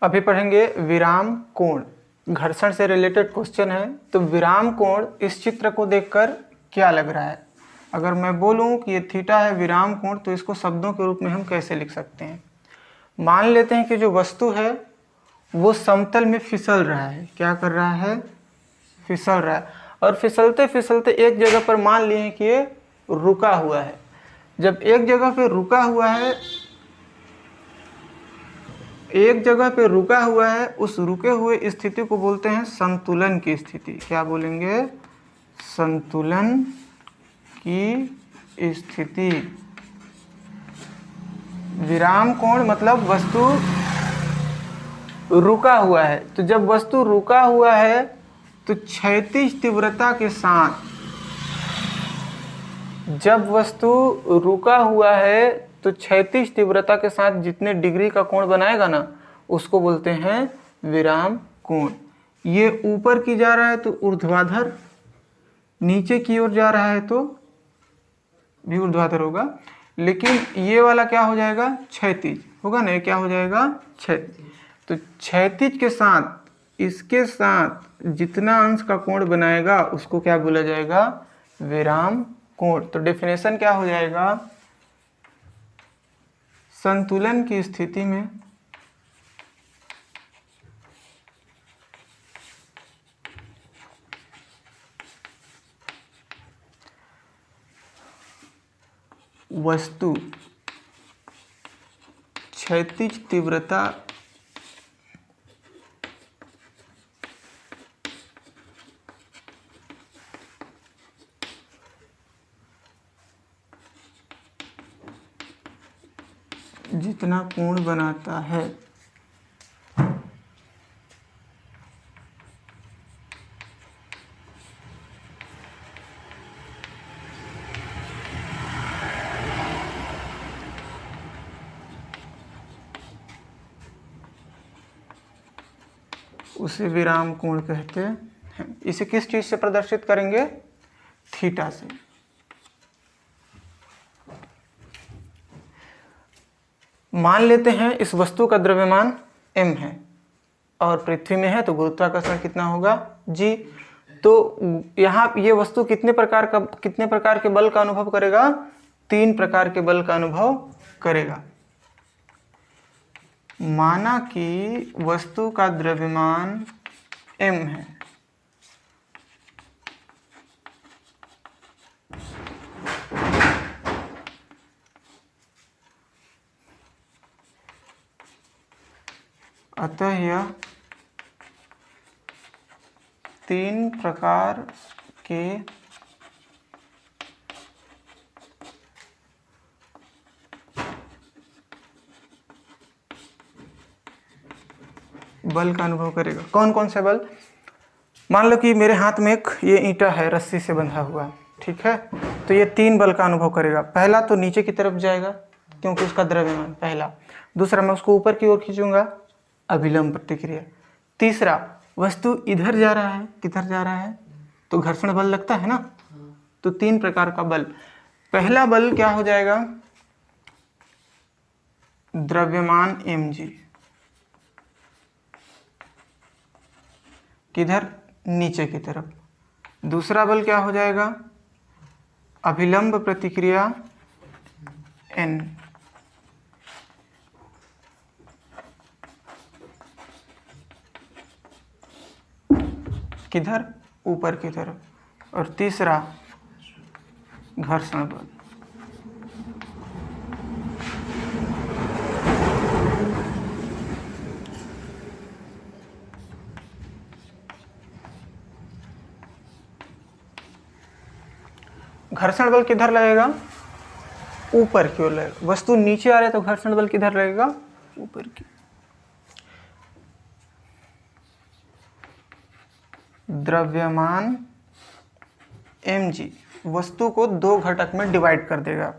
अभी पढ़ेंगे विराम कोण। घर्षण से रिलेटेड क्वेश्चन है। तो विराम कोण इस चित्र को देखकर क्या लग रहा है? अगर मैं बोलूं कि ये थीटा है विराम कोण, तो इसको शब्दों के रूप में हम कैसे लिख सकते हैं? मान लेते हैं कि जो वस्तु है वो समतल में फिसल रहा है। क्या कर रहा है? फिसल रहा है। और फिसलते फिसलते एक जगह पर मान लिए कि ये रुका हुआ है। जब एक जगह पे रुका हुआ है, उस रुके हुए स्थिति को बोलते हैं संतुलन की स्थिति। क्या बोलेंगे? संतुलन की स्थिति। विराम कोण मतलब वस्तु रुका हुआ है। तो जब वस्तु रुका हुआ है तो क्षैतिज तीव्रता के साथ, जब वस्तु रुका हुआ है तो क्षैतिज तीव्रता के साथ जितने डिग्री का कोण बनाएगा ना, उसको बोलते हैं विराम कोण। ये ऊपर की जा रहा है तो ऊर्ध्वाधर, नीचे की ओर जा रहा है तो भी ऊर्ध्वाधर होगा, लेकिन ये वाला क्या हो जाएगा? क्षैतिज होगा ना। ये क्या हो जाएगा? क्षैतिज। तो क्षैतिज के साथ, इसके साथ जितना अंश का कोण बनाएगा उसको क्या बोला जाएगा? विराम कोण। तो डेफिनेशन क्या हो जाएगा? संतुलन की स्थिति में वस्तु क्षैतिज तीव्रता जितना कोण बनाता है उसे विराम कोण कहते हैं। इसे किस चीज से प्रदर्शित करेंगे? थीटा से। मान लेते हैं इस वस्तु का द्रव्यमान m है और पृथ्वी में है तो गुरुत्वाकर्षण कितना होगा? g। तो यहाँ ये वस्तु कितने प्रकार के बल का अनुभव करेगा? 3 प्रकार के बल का अनुभव करेगा। माना कि वस्तु का द्रव्यमान m है, अतः यह 3 प्रकार के बल का अनुभव करेगा। कौन कौन से बल? मान लो कि मेरे हाथ में एक ये ईंटा है रस्सी से बंधा हुआ, ठीक है। तो ये 3 बल का अनुभव करेगा। पहला तो नीचे की तरफ जाएगा क्योंकि उसका द्रव्यमान पहला। दूसरा, मैं उसको ऊपर की ओर खींचूंगा, अभिलंब प्रतिक्रिया। तीसरा, वस्तु इधर जा रहा है, किधर जा रहा है तो घर्षण बल लगता है ना। तो 3 प्रकार का बल। पहला बल क्या हो जाएगा? द्रव्यमान mg, किधर? नीचे की तरफ। दूसरा बल क्या हो जाएगा? अभिलंब प्रतिक्रिया n, किधर? ऊपर की तरफ। और तीसरा घर्षण बल। घर्षण बल किधर लगेगा? ऊपर की ओर लगेगा। वस्तु नीचे आ रही है तो घर्षण बल किधर लगेगा? ऊपर की। द्रव्यमान mg वस्तु को 2 घटक में डिवाइड कर देगा।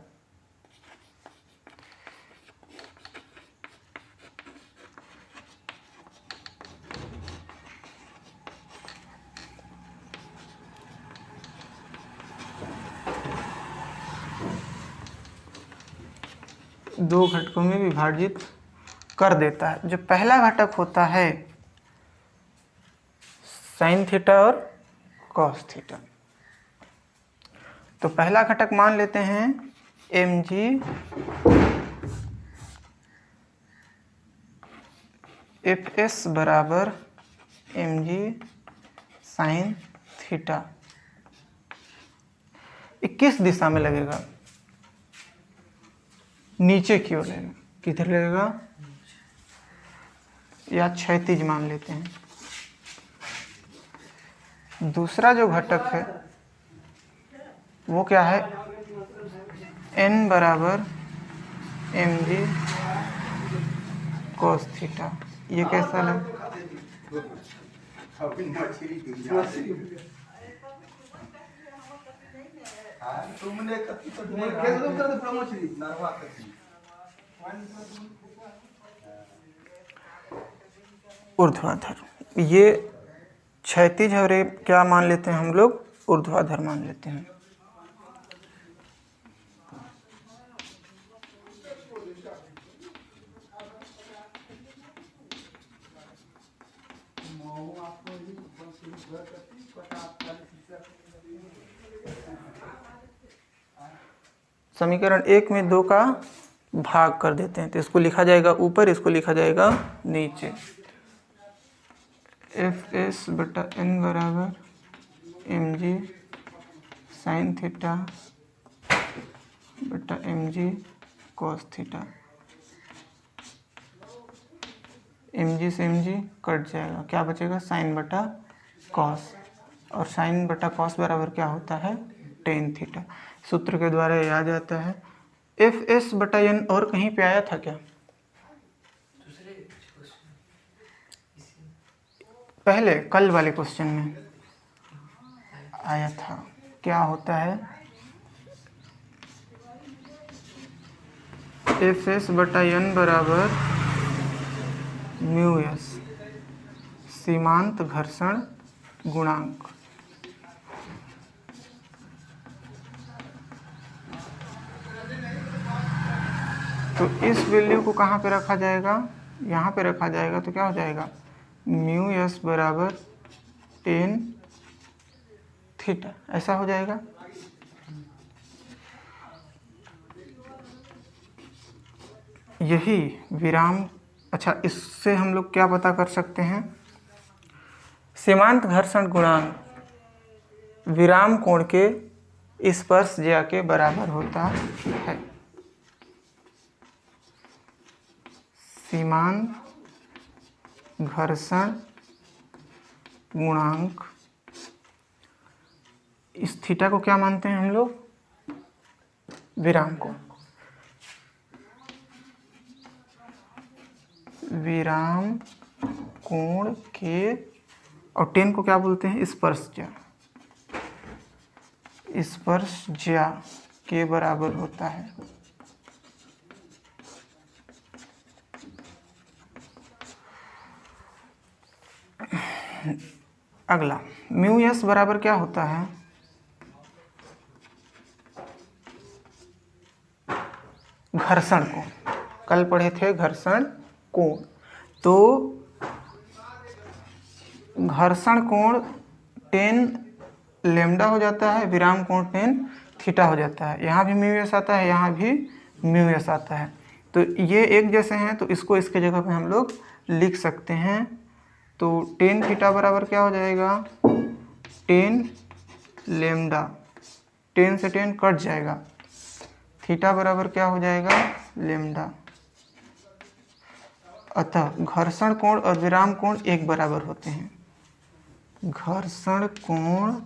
दो घटकों में विभाजित कर देता है। जो पहला घटक होता है साइन थीटा और कॉस थीटा, तो पहला घटक मान लेते हैं mg fs बराबर mg साइन थीटा। ये किस दिशा में लगेगा? नीचे की ओर लगेगा। किधर लगेगा? या क्षैतिज मान लेते हैं। दूसरा जो घटक है वो क्या है? n बराबर mg cos थीटा। ये कैसा लग? ऊर्ध्वाधर। ये क्षैतिज है और ये क्या मान लेते हैं हम लोग? ऊर्ध्वाधर मान लेते हैं। समीकरण 1 में 2 का भाग कर देते हैं, तो इसको लिखा जाएगा ऊपर, इसको लिखा जाएगा नीचे। एफ एस बटा एन बराबर एम जी साइन थीटा बटा M G cos theta. M G से एम जी कट जाएगा, क्या बचेगा? साइन बटा कॉस, और साइन बटा कॉस बराबर क्या होता है? Tan theta. सूत्र के द्वारा ये आ जाता है। एफ एस बटा एन और कहीं पे आया था क्या? पहले कल वाले क्वेश्चन में आया था। क्या होता है? एफ एस बटा एन बराबर म्यू एस सीमांत घर्षण गुणांक। तो इस वैल्यू को कहाँ पे रखा जाएगा? यहाँ पे रखा जाएगा, तो क्या हो जाएगा? म्यू एस बराबर टेन थीटा, ऐसा हो जाएगा। यही विराम। अच्छा, इससे हम लोग क्या पता कर सकते हैं? सीमांत घर्षण गुणांक विराम कोण के स्पर्शज्या के बराबर होता है। सीमांत घर्षण गुणांक, इस थीटा को क्या मानते हैं हम लोग? विराम कोण। विराम कोण के, और टेन को क्या बोलते हैं? स्पर्शज्या। स्पर्शज्या के बराबर होता है। अगला म्यू एस बराबर क्या होता है? घर्षण कोण। कल पढ़े थे घर्षण कोण। तो घर्षण कोण टेन लेमडा हो जाता है, विराम कोण टेन थीटा हो जाता है। यहाँ भी म्यू एस आता है, यहाँ भी म्यू एस आता है। तो ये एक जैसे हैं, तो इसको इसके जगह पे हम लोग लिख सकते हैं। तो टेन थीटा बराबर क्या हो जाएगा? टेन लेमडा, टेन से टेन कट जाएगा, थीटा बराबर क्या हो जाएगा? लेमडा। अतः घर्षण कोण और विराम कोण एक बराबर होते हैं। घर्षण कोण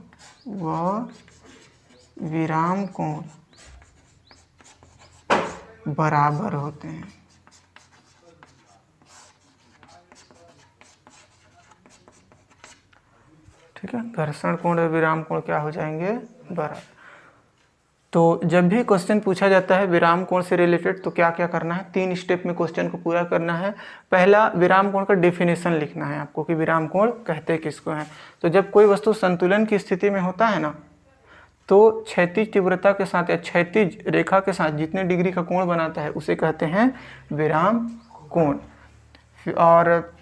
व विराम कोण बराबर होते हैं। ठीक है, घर्षण कोण और विराम कोण क्या हो जाएंगे? बराबर। तो जब भी क्वेश्चन पूछा जाता है विराम कोण से रिलेटेड, तो क्या क्या करना है? 3 स्टेप में क्वेश्चन को पूरा करना है। पहला, विराम कोण का डेफिनेशन लिखना है आपको कि विराम कोण कहते किसको हैं। तो जब कोई वस्तु संतुलन की स्थिति में होता है ना, तो क्षैतिज तीव्रता के साथ या क्षैतिज रेखा के साथ जितने डिग्री का कोण बनाता है उसे कहते हैं विराम कोण। और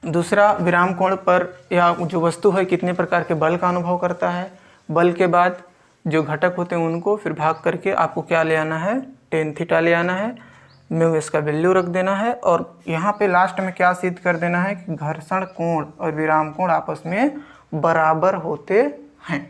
दूसरा, विराम कोण पर या जो वस्तु है कितने प्रकार के बल का अनुभव करता है। बल के बाद जो घटक होते हैं उनको फिर भाग करके आपको क्या ले आना है, टेन थीटा ले आना है, में इसका वैल्यू रख देना है और यहाँ पे लास्ट में क्या सिद्ध कर देना है कि घर्षण कोण और विराम कोण आपस में बराबर होते हैं।